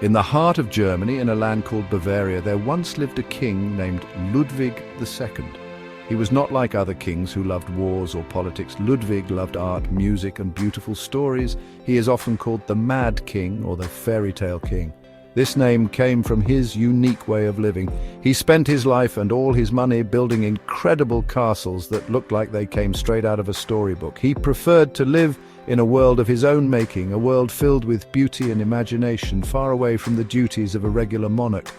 In the heart of Germany, in a land called Bavaria, there once lived a king named Ludwig II. He was not like other kings who loved wars or politics. Ludwig loved art, music, and beautiful stories. He is often called the Mad King or the Fairy Tale King. This name came from his unique way of living. He spent his life and all his money building incredible castles that looked like they came straight out of a storybook. He preferred to live in a world of his own making, a world filled with beauty and imagination, far away from the duties of a regular monarch.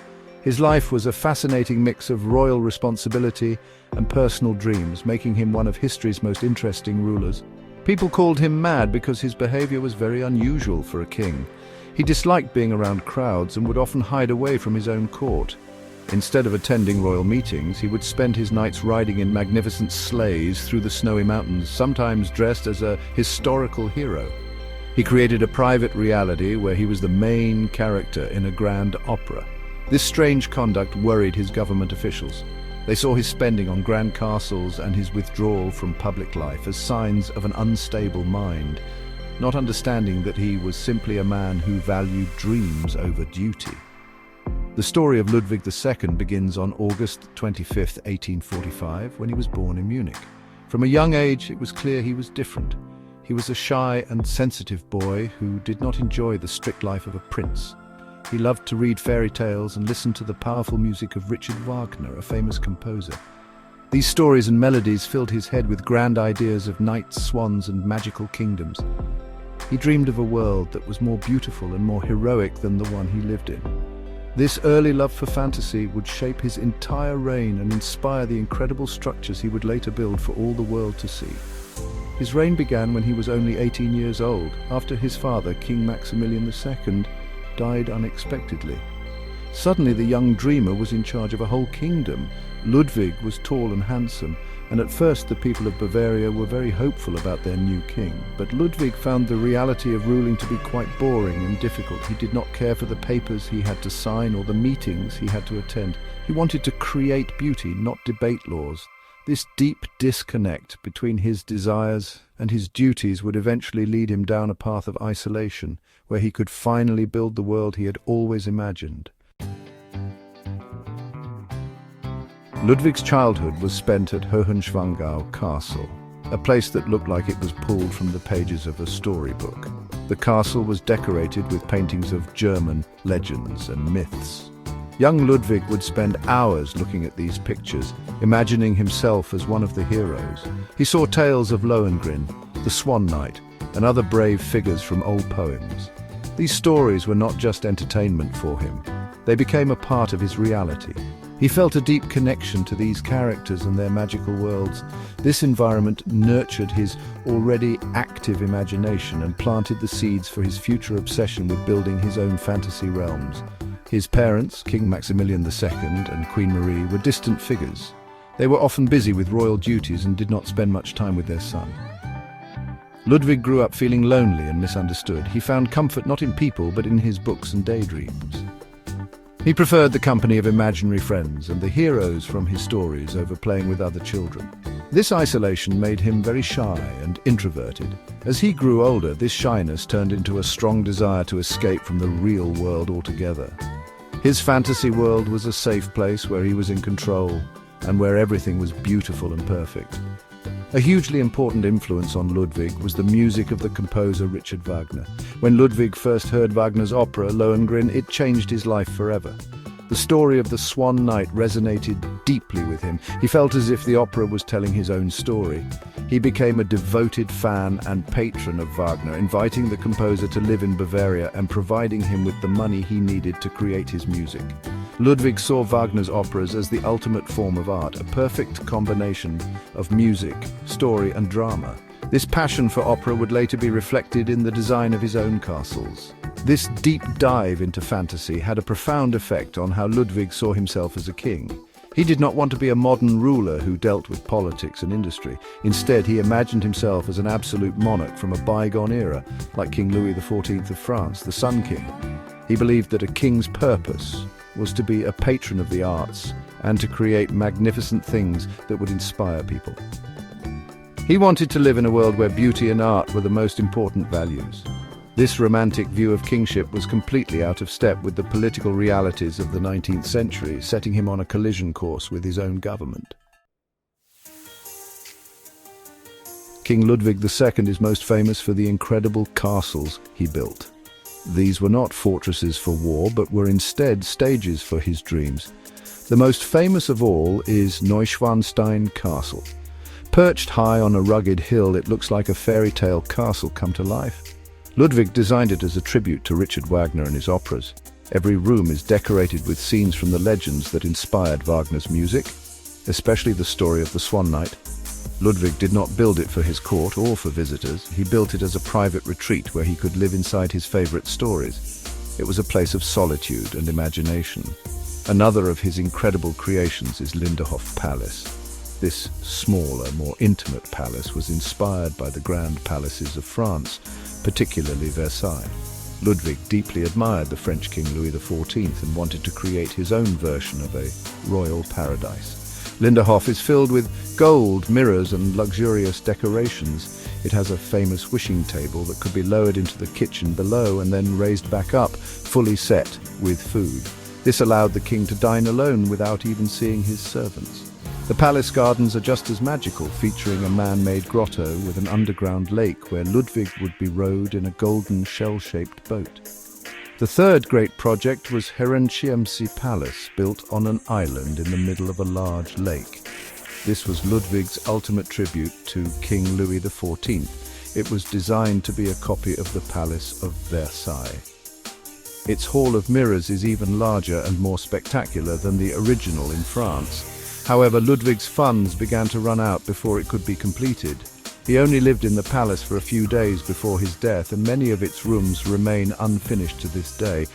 His life was a fascinating mix of royal responsibility and personal dreams, making him one of history's most interesting rulers. People called him mad because his behavior was very unusual for a king. He disliked being around crowds and would often hide away from his own court. Instead of attending royal meetings, he would spend his nights riding in magnificent sleighs through the snowy mountains, sometimes dressed as a historical hero. He created a private reality where he was the main character in a grand opera. This strange conduct worried his government officials. They saw his spending on grand castles and his withdrawal from public life as signs of an unstable mind, not understanding that he was simply a man who valued dreams over duty. The story of Ludwig II begins on August 25, 1845, when he was born in Munich. From a young age, it was clear he was different. He was a shy and sensitive boy who did not enjoy the strict life of a prince. He loved to read fairy tales and listen to the powerful music of Richard Wagner, a famous composer. These stories and melodies filled his head with grand ideas of knights, swans, and magical kingdoms. He dreamed of a world that was more beautiful and more heroic than the one he lived in. This early love for fantasy would shape his entire reign and inspire the incredible structures he would later build for all the world to see. His reign began when he was only 18 years old, after his father, King Maximilian II, died unexpectedly. Suddenly the young dreamer was in charge of a whole kingdom. Ludwig was tall and handsome, and at first the people of Bavaria were very hopeful about their new king. But Ludwig found the reality of ruling to be quite boring and difficult. He did not care for the papers he had to sign or the meetings he had to attend. He wanted to create beauty, not debate laws. This deep disconnect between his desires and his duties would eventually lead him down a path of isolation, where he could finally build the world he had always imagined. Ludwig's childhood was spent at Neuschwanstein Castle, a place that looked like it was pulled from the pages of a storybook. The castle was decorated with paintings of German legends and myths. Young Ludwig would spend hours looking at these pictures, imagining himself as one of the heroes. He saw tales of Lohengrin, the Swan Knight, and other brave figures from old poems. These stories were not just entertainment for him. They became a part of his reality. He felt a deep connection to these characters and their magical worlds. This environment nurtured his already active imagination and planted the seeds for his future obsession with building his own fantasy realms. His parents, King Maximilian II and Queen Marie, were distant figures. They were often busy with royal duties and did not spend much time with their son. Ludwig grew up feeling lonely and misunderstood. He found comfort not in people but in his books and daydreams. He preferred the company of imaginary friends and the heroes from his stories over playing with other children. This isolation made him very shy and introverted. As he grew older, this shyness turned into a strong desire to escape from the real world altogether. His fantasy world was a safe place where he was in control and where everything was beautiful and perfect. A hugely important influence on Ludwig was the music of the composer Richard Wagner. When Ludwig first heard Wagner's opera, Lohengrin, it changed his life forever. The story of the Swan Knight resonated deeply with him. He felt as if the opera was telling his own story. He became a devoted fan and patron of Wagner, inviting the composer to live in Bavaria and providing him with the money he needed to create his music. Ludwig saw Wagner's operas as the ultimate form of art, a perfect combination of music, story, and drama. This passion for opera would later be reflected in the design of his own castles. This deep dive into fantasy had a profound effect on how Ludwig saw himself as a king. He did not want to be a modern ruler who dealt with politics and industry. Instead, he imagined himself as an absolute monarch from a bygone era, like King Louis XIV of France, the Sun King. He believed that a king's purpose was to be a patron of the arts and to create magnificent things that would inspire people. He wanted to live in a world where beauty and art were the most important values. This romantic view of kingship was completely out of step with the political realities of the 19th century, setting him on a collision course with his own government. King Ludwig II is most famous for the incredible castles he built. These were not fortresses for war, but were instead stages for his dreams. The most famous of all is Neuschwanstein Castle. Perched high on a rugged hill, it looks like a fairy tale castle come to life. Ludwig designed it as a tribute to Richard Wagner and his operas. Every room is decorated with scenes from the legends that inspired Wagner's music, especially the story of the Swan Knight. Ludwig did not build it for his court or for visitors. He built it as a private retreat where he could live inside his favorite stories. It was a place of solitude and imagination. Another of his incredible creations is Lindenhof Palace. This smaller, more intimate palace was inspired by the grand palaces of France, particularly Versailles. Ludwig deeply admired the French King Louis XIV and wanted to create his own version of a royal paradise. Lindenhof is filled with gold, mirrors and luxurious decorations. It has a famous wishing table that could be lowered into the kitchen below and then raised back up, fully set with food. This allowed the king to dine alone without even seeing his servants. The palace gardens are just as magical, featuring a man-made grotto with an underground lake where Ludwig would be rowed in a golden shell-shaped boat. The third great project was Herrenchiemsee Palace, built on an island in the middle of a large lake. This was Ludwig's ultimate tribute to King Louis XIV. It was designed to be a copy of the Palace of Versailles. Its Hall of Mirrors is even larger and more spectacular than the original in France. However, Ludwig's funds began to run out before it could be completed. He only lived in the palace for a few days before his death, and many of its rooms remain unfinished to this day.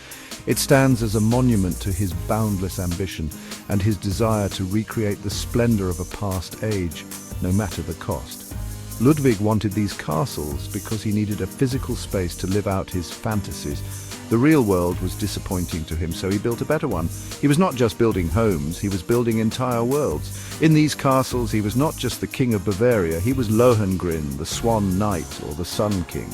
It stands as a monument to his boundless ambition and his desire to recreate the splendor of a past age, no matter the cost. Ludwig wanted these castles because he needed a physical space to live out his fantasies. The real world was disappointing to him, so he built a better one. He was not just building homes, he was building entire worlds. In these castles, he was not just the King of Bavaria, he was Lohengrin, the Swan Knight, or the Sun King.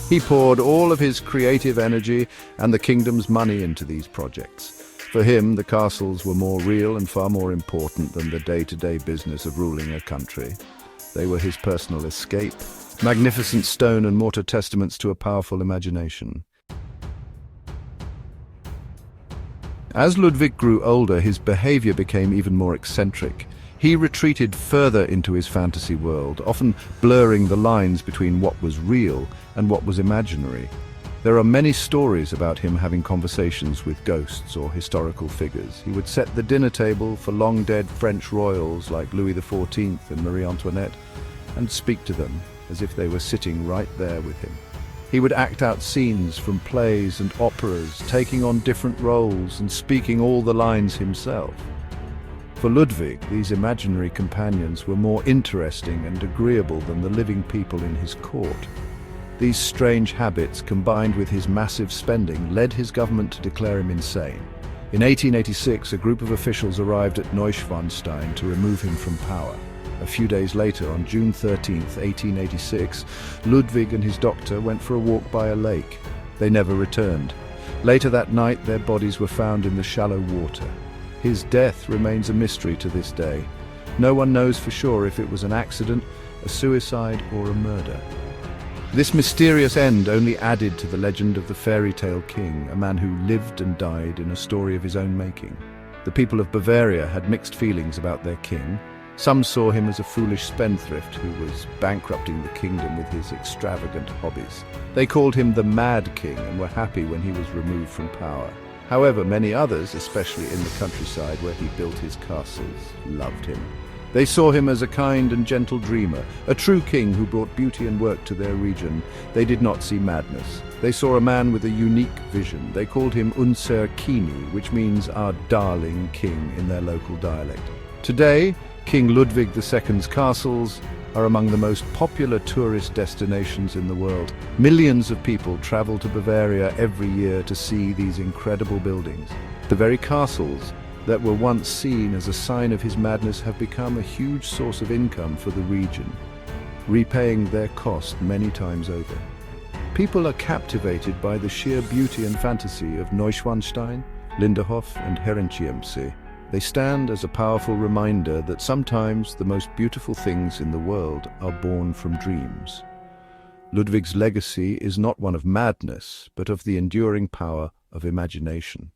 He poured all of his creative energy and the kingdom's money into these projects. For him, the castles were more real and far more important than the day-to-day business of ruling a country. They were his personal escape, magnificent stone and mortar testaments to a powerful imagination. As Ludwig grew older, his behavior became even more eccentric. He retreated further into his fantasy world, often blurring the lines between what was real and what was imaginary. There are many stories about him having conversations with ghosts or historical figures. He would set the dinner table for long-dead French royals like Louis XIV and Marie Antoinette and speak to them as if they were sitting right there with him. He would act out scenes from plays and operas, taking on different roles and speaking all the lines himself. For Ludwig, these imaginary companions were more interesting and agreeable than the living people in his court. These strange habits, combined with his massive spending, led his government to declare him insane. In 1886, a group of officials arrived at Neuschwanstein to remove him from power. A few days later, on June 13, 1886, Ludwig and his doctor went for a walk by a lake. They never returned. Later that night, their bodies were found in the shallow water. His death remains a mystery to this day. No one knows for sure if it was an accident, a suicide, or a murder. This mysterious end only added to the legend of the fairy tale king, a man who lived and died in a story of his own making. The people of Bavaria had mixed feelings about their king. Some saw him as a foolish spendthrift who was bankrupting the kingdom with his extravagant hobbies. They called him the Mad King and were happy when he was removed from power. However, many others, especially in the countryside where he built his castles, loved him. They saw him as a kind and gentle dreamer, a true king who brought beauty and work to their region. They did not see madness. They saw a man with a unique vision. They called him Unser Kini, which means our darling king in their local dialect. Today, King Ludwig II's castles are among the most popular tourist destinations in the world. Millions of people travel to Bavaria every year to see these incredible buildings. The very castles that were once seen as a sign of his madness have become a huge source of income for the region, repaying their cost many times over. People are captivated by the sheer beauty and fantasy of Neuschwanstein, Linderhof and Herrenchiemsee. They stand as a powerful reminder that sometimes the most beautiful things in the world are born from dreams. Ludwig's legacy is not one of madness, but of the enduring power of imagination.